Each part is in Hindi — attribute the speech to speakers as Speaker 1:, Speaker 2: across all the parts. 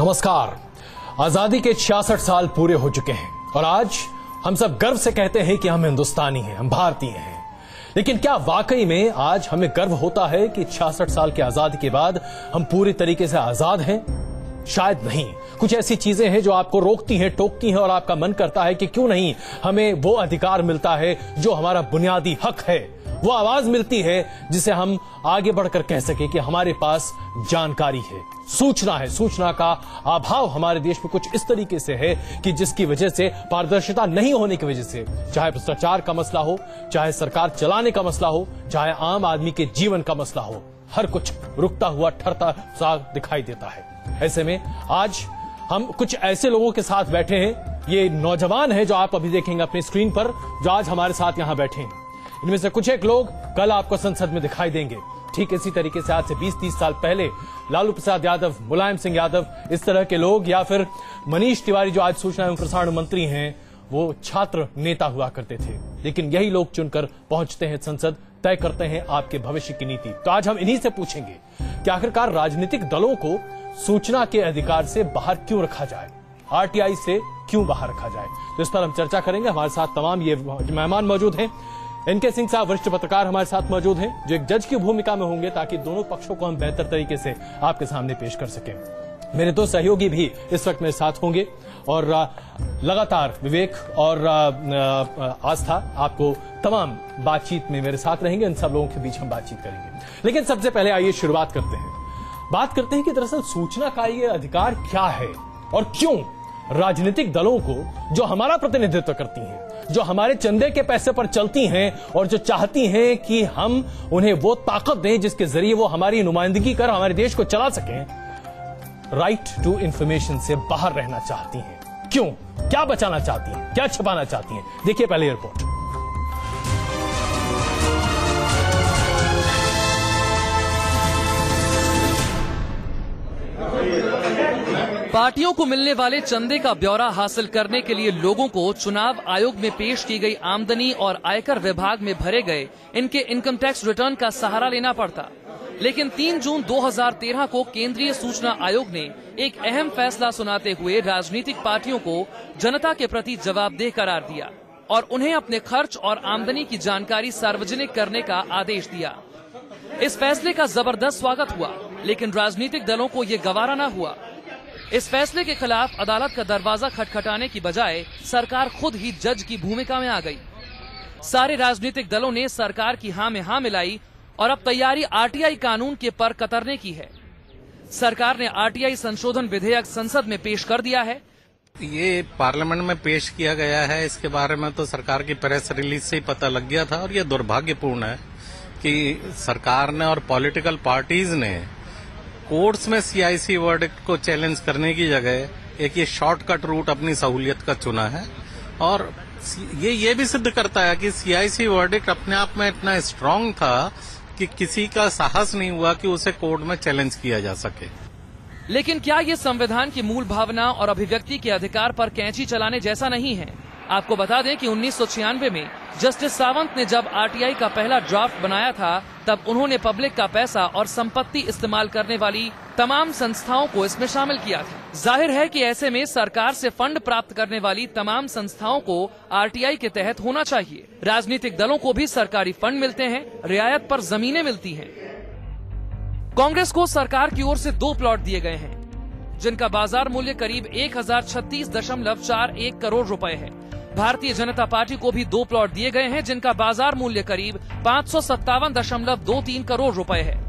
Speaker 1: नमस्कार। आजादी के 66 साल पूरे हो चुके हैं और आज हम सब गर्व से कहते हैं कि हम हिंदुस्तानी हैं, हम भारतीय हैं। लेकिन क्या वाकई में आज हमें गर्व होता है कि 66 साल की आजादी के बाद हम पूरी तरीके से आजाद हैं? शायद नहीं। कुछ ऐसी चीजें हैं जो आपको रोकती हैं, टोकती हैं और आपका मन करता है कि क्यों नहीं हमें वो अधिकार मिलता है जो हमारा बुनियादी हक है, वो आवाज मिलती है जिसे हम आगे बढ़कर कह सके कि हमारे पास जानकारी है, सूचना है। सूचना का अभाव हमारे देश में कुछ इस तरीके से है कि जिसकी वजह से पारदर्शिता नहीं होने की वजह से, चाहे भ्रष्टाचार का मसला हो, चाहे सरकार चलाने का मसला हो, चाहे आम आदमी के जीवन का मसला हो, हर कुछ रुकता हुआ ठहरता सा दिखाई देता है। ऐसे में आज हम कुछ ऐसे लोगों के साथ बैठे हैं, ये नौजवान हैं जो आप अभी देखेंगे अपनी स्क्रीन पर, जो आज हमारे साथ यहां बैठे हैं। इनमें से कुछ एक लोग कल आपको संसद में दिखाई देंगे। ठीक इसी तरीके से आज से 20-30 साल पहले लालू प्रसाद यादव, मुलायम सिंह यादव, इस तरह के लोग, या फिर मनीष तिवारी जो आज सूचना एवं प्रसारण मंत्री हैं, वो छात्र नेता हुआ करते थे। लेकिन यही लोग चुनकर पहुंचते हैं संसद, तय करते हैं आपके भविष्य की नीति। तो आज हम इन्हीं से पूछेंगे कि आखिरकार राजनीतिक दलों को सूचना के अधिकार से बाहर क्यों रखा जाए, आरटीआई से क्यों बाहर रखा जाए। तो इस पर हम चर्चा करेंगे। हमारे साथ तमाम ये मेहमान मौजूद हैं। एनके सिंह साहब वरिष्ठ पत्रकार हमारे साथ मौजूद हैं, जो एक जज की भूमिका में होंगे ताकि दोनों पक्षों को हम बेहतर तरीके से आपके सामने पेश कर सकें। मेरे दो सहयोगी भी इस वक्त मेरे साथ होंगे और लगातार विवेक और आस्था आपको तमाम बातचीत में मेरे साथ रहेंगे। इन सब लोगों के बीच हम बातचीत करेंगे। लेकिन सबसे पहले आइए शुरुआत करते हैं। बात करते हैं कि दरअसल सूचना का ये अधिकार क्या है और क्यों राजनीतिक दलों को, जो हमारा प्रतिनिधित्व करती हैं, जो हमारे चंदे के पैसे पर चलती हैं और जो चाहती हैं कि हम उन्हें वो ताकत दें जिसके जरिए वो हमारी नुमाइंदगी कर हमारे देश को चला सकें, राइट टू इंफॉर्मेशन से बाहर रहना चाहती हैं। क्यों? क्या बचाना चाहती हैं? क्या छिपाना चाहती हैं? देखिए पहले रिपोर्ट।
Speaker 2: पार्टियों को मिलने वाले चंदे का ब्यौरा हासिल करने के लिए लोगों को चुनाव आयोग में पेश की गई आमदनी और आयकर विभाग में भरे गए इनके इनकम टैक्स रिटर्न का सहारा लेना पड़ता। लेकिन 3 जून 2013 को केंद्रीय सूचना आयोग ने एक अहम फैसला सुनाते हुए राजनीतिक पार्टियों को जनता के प्रति जवाबदेह करार दिया और उन्हें अपने खर्च और आमदनी की जानकारी सार्वजनिक करने का आदेश दिया। इस फैसले का जबरदस्त स्वागत हुआ, लेकिन राजनीतिक दलों को ये गवारा न हुआ। इस फैसले के खिलाफ अदालत का दरवाजा खटखटाने की बजाय सरकार खुद ही जज की भूमिका में आ गई। सारे राजनीतिक दलों ने सरकार की हाँ में हाँ मिलाई और अब तैयारी आरटीआई कानून के पर कतरने की है। सरकार ने आरटीआई संशोधन विधेयक संसद में पेश कर दिया है।
Speaker 3: ये पार्लियामेंट में पेश किया गया है। इसके बारे में तो सरकार की प्रेस रिलीज से ही पता लग गया था और ये दुर्भाग्यपूर्ण है कि सरकार ने और पॉलिटिकल पार्टीज ने कोर्ट्स में सीआईसी वर्डिक्ट को चैलेंज करने की जगह एक ये शॉर्टकट रूट अपनी सहूलियत का चुना है। और ये भी सिद्ध करता है कि सीआईसी वर्डिक्ट अपने आप में इतना स्ट्रांग था कि किसी का साहस नहीं हुआ कि उसे कोर्ट में चैलेंज किया जा सके।
Speaker 2: लेकिन क्या ये संविधान की मूल भावना और अभिव्यक्ति के अधिकार पर कैंची चलाने जैसा नहीं है? आपको बता दें कि 1996 में जस्टिस सावंत ने जब आरटीआई का पहला ड्राफ्ट बनाया था, तब उन्होंने पब्लिक का पैसा और संपत्ति इस्तेमाल करने वाली तमाम संस्थाओं को इसमें शामिल किया था। जाहिर है कि ऐसे में सरकार से फंड प्राप्त करने वाली तमाम संस्थाओं को आरटीआई के तहत होना चाहिए। राजनीतिक दलों को भी सरकारी फंड मिलते हैं, रियायत पर जमीनें मिलती हैं। कांग्रेस को सरकार की ओर से 2 प्लॉट दिए गए हैं, जिनका बाजार मूल्य करीब 1036.41 करोड़ रुपए है। भारतीय जनता पार्टी को भी 2 प्लॉट दिए गए हैं, जिनका बाजार मूल्य करीब 557.23 करोड़ रुपए है।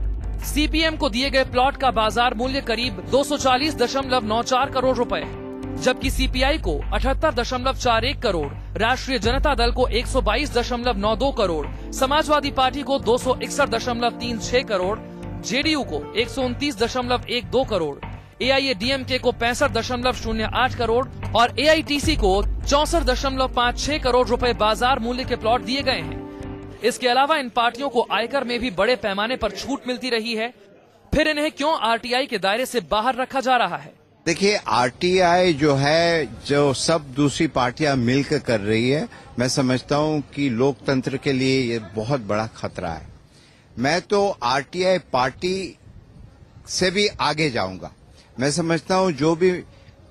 Speaker 2: सीपीएम को दिए गए प्लॉट का बाजार मूल्य करीब 240.94 करोड़ रुपए है, जबकि सीपीआई को 78.41 करोड़, राष्ट्रीय जनता दल को 122.92 करोड़, समाजवादी पार्टी को 261.36 करोड़, जेडीयू को 129.12 करोड़, एआईएडीएमके को 65.08 करोड़ और एआईटीसी को 64.56 करोड़ रुपए बाजार मूल्य के प्लॉट दिए गए हैं। इसके अलावा इन पार्टियों को आयकर में भी बड़े पैमाने पर छूट मिलती रही है। फिर इन्हें क्यों आरटीआई के दायरे से बाहर रखा जा रहा है?
Speaker 4: देखिए, आरटीआई जो है, जो सब दूसरी पार्टियां मिलकर कर रही है, मैं समझता हूं कि लोकतंत्र के लिए ये बहुत बड़ा खतरा है। मैं तो आरटीआई पार्टी से भी आगे जाऊंगा। मैं समझता हूं जो भी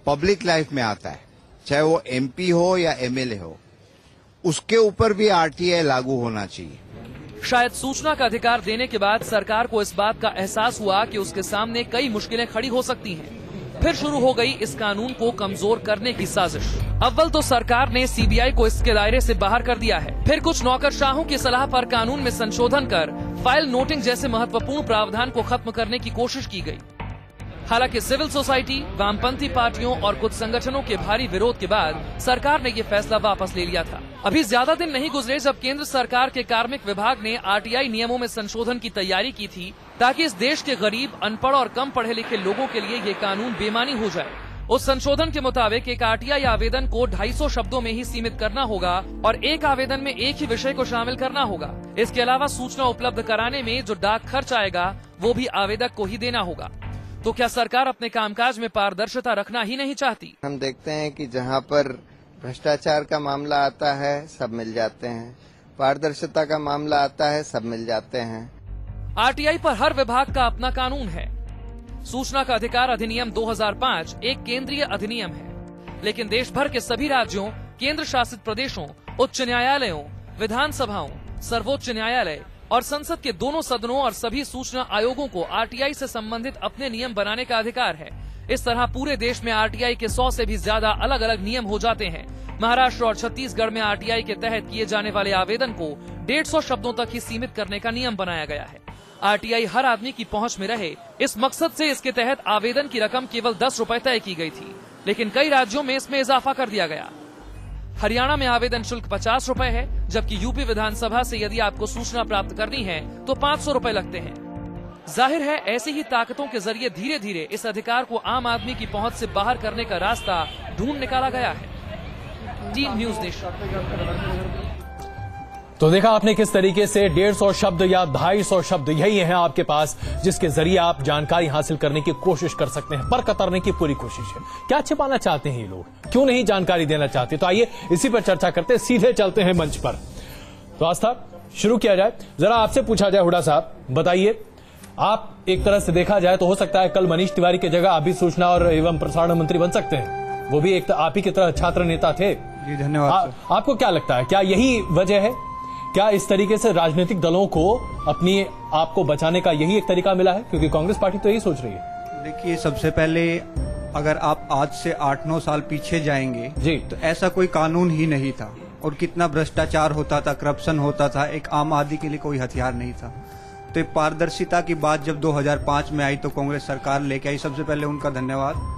Speaker 4: पब्लिक लाइफ में आता है, चाहे वो एमपी हो या एमएलए हो, उसके ऊपर भी आरटीआई लागू होना चाहिए।
Speaker 2: शायद सूचना का अधिकार देने के बाद सरकार को इस बात का एहसास हुआ कि उसके सामने कई मुश्किलें खड़ी हो सकती हैं। फिर शुरू हो गई इस कानून को कमजोर करने की साजिश। अव्वल तो सरकार ने सीबीआई को इसके दायरे से बाहर कर दिया है, फिर कुछ नौकरशाहों की सलाह पर कानून में संशोधन कर फाइल नोटिंग जैसे महत्वपूर्ण प्रावधान को खत्म करने की कोशिश की गई। हालांकि सिविल सोसाइटी, वामपंथी पार्टियों और कुछ संगठनों के भारी विरोध के बाद सरकार ने ये फैसला वापस ले लिया था। अभी ज्यादा दिन नहीं गुजरे जब केंद्र सरकार के कार्मिक विभाग ने आरटीआई नियमों में संशोधन की तैयारी की थी ताकि इस देश के गरीब, अनपढ़ और कम पढ़े लिखे लोगों के लिए ये कानून बेमानी हो जाए। उस संशोधन के मुताबिक एक आरटीआई आवेदन को 250 शब्दों में ही सीमित करना होगा और एक आवेदन में एक ही विषय को शामिल करना होगा। इसके अलावा सूचना उपलब्ध कराने में जो डाक खर्च आएगा वो भी आवेदक को ही देना होगा। तो क्या सरकार अपने कामकाज में पारदर्शिता रखना ही नहीं चाहती?
Speaker 5: हम देखते हैं कि जहां पर भ्रष्टाचार का मामला आता है सब मिल जाते हैं, पारदर्शिता का मामला आता है सब मिल जाते हैं।
Speaker 2: आरटीआई पर हर विभाग का अपना कानून है। सूचना का अधिकार अधिनियम 2005 एक केंद्रीय अधिनियम है, लेकिन देश भर के सभी राज्यों, केंद्र शासित प्रदेशों, उच्च न्यायालयों, विधानसभाओं, सर्वोच्च न्यायालय और संसद के दोनों सदनों और सभी सूचना आयोगों को आरटीआई से संबंधित अपने नियम बनाने का अधिकार है। इस तरह पूरे देश में आरटीआई के 100 से भी ज्यादा अलग अलग नियम हो जाते हैं। महाराष्ट्र और छत्तीसगढ़ में आरटीआई के तहत किए जाने वाले आवेदन को 150 शब्दों तक ही सीमित करने का नियम बनाया गया है। आरटीआई हर आदमी की पहुंच में रहे, इस मकसद से इसके तहत आवेदन की रकम केवल 10 रुपए तय की गई थी, लेकिन कई राज्यों में इसमें इजाफा कर दिया गया। हरियाणा में आवेदन शुल्क 50 रुपए है, जबकि यूपी विधानसभा से यदि आपको सूचना प्राप्त करनी है तो 500 रुपए लगते हैं। जाहिर है ऐसी ही ताकतों के जरिए धीरे धीरे इस अधिकार को आम आदमी की पहुंच से बाहर करने का रास्ता ढूंढ निकाला गया है। Team news nation.
Speaker 1: तो देखा आपने किस तरीके से 150 शब्द या 250 शब्द यही हैं आपके पास, जिसके जरिए आप जानकारी हासिल करने की कोशिश कर सकते हैं। पर कतरने की पूरी कोशिश है। क्या छिपाना चाहते हैं ये लोग, क्यों नहीं जानकारी देना चाहते? तो आइए इसी पर चर्चा करते हैं, सीधे चलते हैं मंच पर। तो आस्था, शुरू किया जाए। जरा आपसे पूछा जाए, हुड्डा साहब बताइए, आप एक तरह से देखा जाए तो हो सकता है कल मनीष तिवारी की जगह आप भी सूचना और एवं प्रसारण मंत्री बन सकते हैं। वो भी एक आप ही की तरह छात्र नेता थे।
Speaker 6: जी धन्यवाद।
Speaker 1: आपको क्या लगता है, क्या यही वजह है? क्या इस तरीके से राजनीतिक दलों को अपनी आपको बचाने का यही एक तरीका मिला है? क्योंकि कांग्रेस पार्टी तो यही सोच रही है।
Speaker 6: देखिए, सबसे पहले अगर आप आज से 8-9 साल पीछे जाएंगे
Speaker 1: जी,
Speaker 6: तो ऐसा कोई कानून ही नहीं था और कितना भ्रष्टाचार होता था, करप्शन होता था। एक आम आदमी के लिए कोई हथियार नहीं था। तो पारदर्शिता की बात जब 2005 में आई तो कांग्रेस सरकार लेके आई, सबसे पहले उनका धन्यवाद।